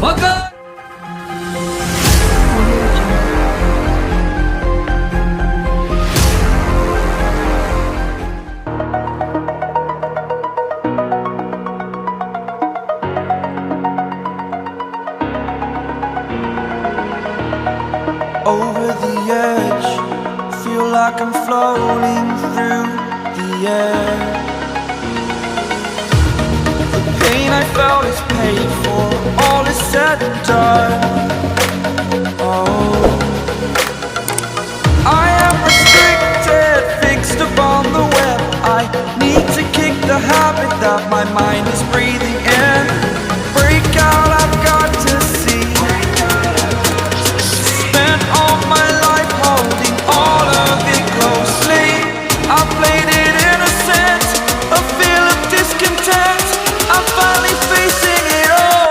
मगर Over the edge, feel like I'm floating through the air. The pain I felt is paid for, all is said and done. Oh, I am restricted, fixed upon the web. I need to kick the habit that my mind is breathing in. Break out, I've got to see. Spent all my life holding all of it closely. I played it innocent, a feel of discontent. I'm finally facing it all,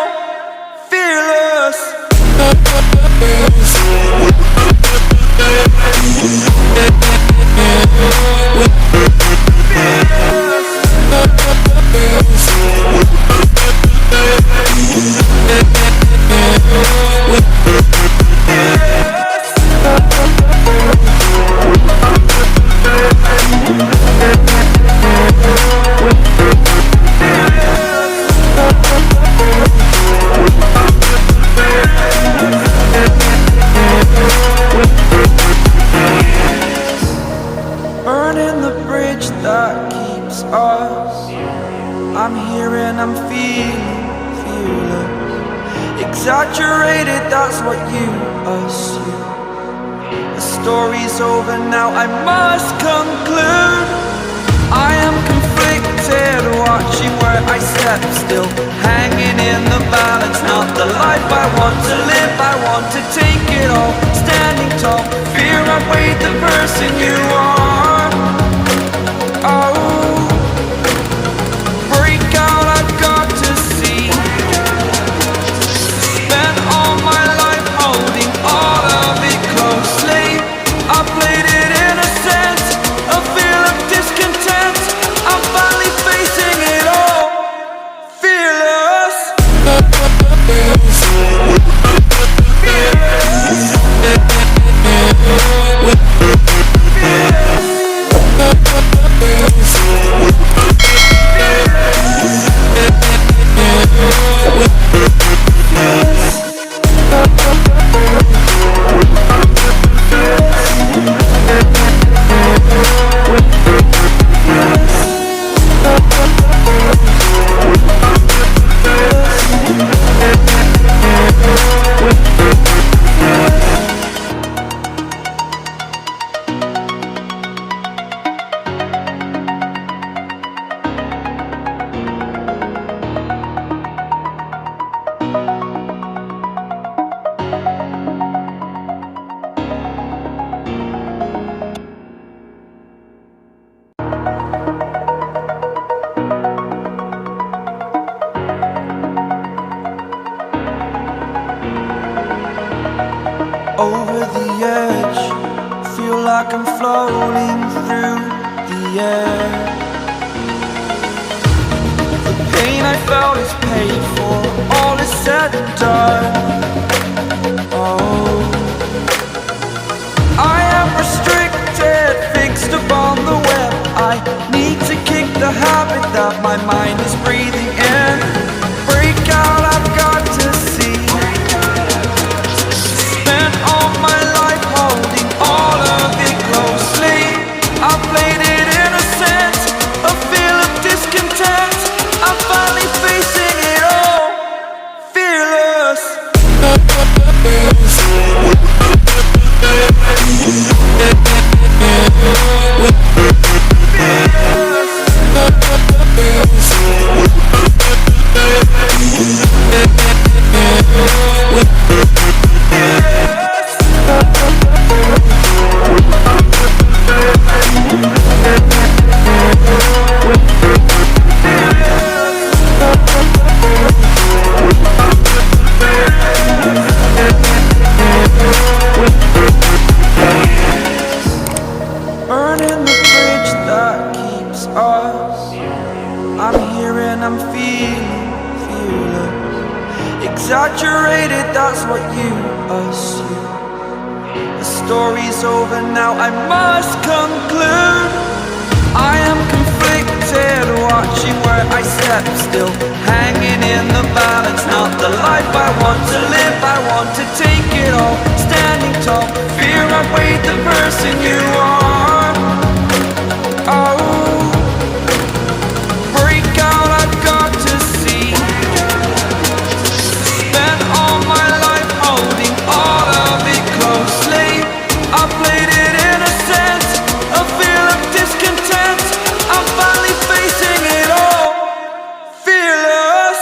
fearless. Burning the bridge that keeps us. I'm here and I'm feeling fearless. Exaggerated, that's what you assume. The story's over now, I must conclude. I am conflicted, watching where I step still, hanging in the balance. Not the life I want to live, I want to take it all. Standing tall, fear outweighed the person you are. Oh, break out, I've got to see. Spent all my life holding all of it closely. I played it innocent, a feel of discontent. I'm finally facing it all, fearless. Over the edge, feel like I'm floating through the air. The pain I felt is paid for, all is said and done. Oh, I am restricted, fixed upon the web. I need to kick the habit that my mind is breathing in. Break out, I've got to see. Spent all my life holding all of it closely. I played it innocent, a feel of discontent. I'm finally facing it all, fearless. exaggerated, that's what you assume. The story's over now, I must conclude. I am conflicted, watching where I step still, hanging in the balance. Not the life I want to live, I want to take it all, standing tall. Fear I've weighed the person you are. Oh, break out, I've got to see. Spent all my life holding all of it closely. I played it innocent, a feel of discontent. I'm finally facing it all, fearless.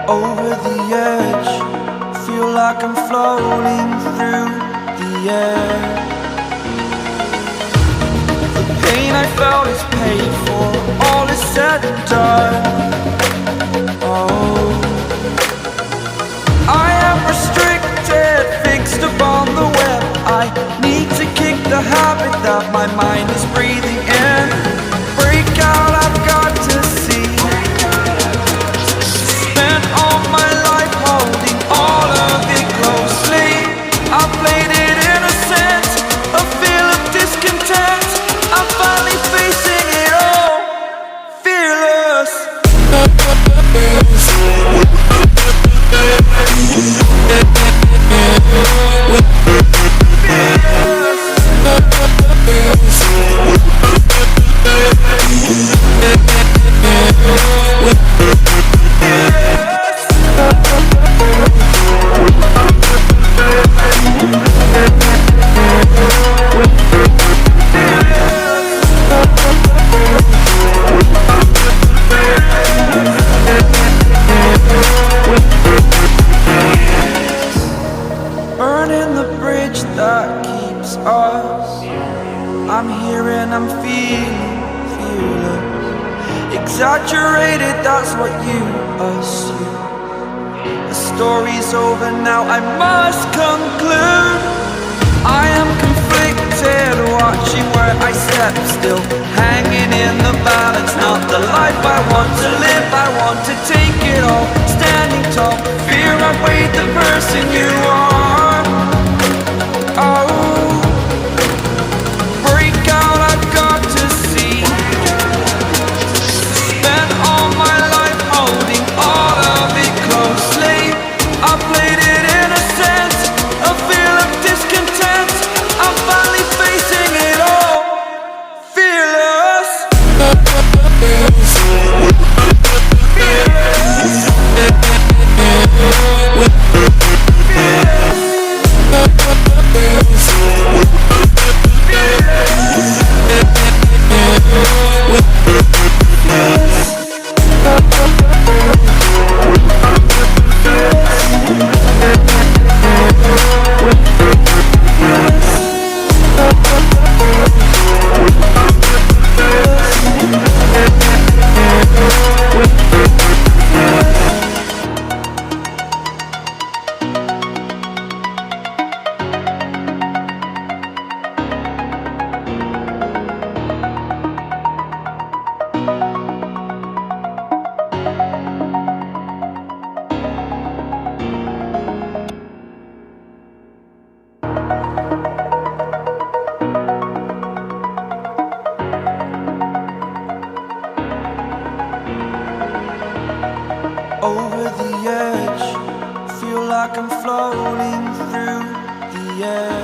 Over the edge, feel like I'm floating through the air. The pain I felt is paid for, all is said and done. Oh, I am restricted, fixed upon the web. I need to kick the habit that my mind is breathing in. Break out, I've got to see. All my life holding all of it closely. I played it innocent, a feel of discontent. I'm finally facing it all, fearless. Burning the bridge that keeps us. I'm here and I'm feeling fearless. Exaggerated, that's what you assume. The story's over now, I must conclude. I am conflicted, watching where I step still, hanging in the balance. Not the life I want to live, I want to take it all, standing tall. Fear I've weighed the person you are. Oh, break out, I've got to see. Spent all my life holding all of it closely. I played it innocent, a feel of discontent. I'm finally facing it all, fearless. Fearless. like I'm floating through the air.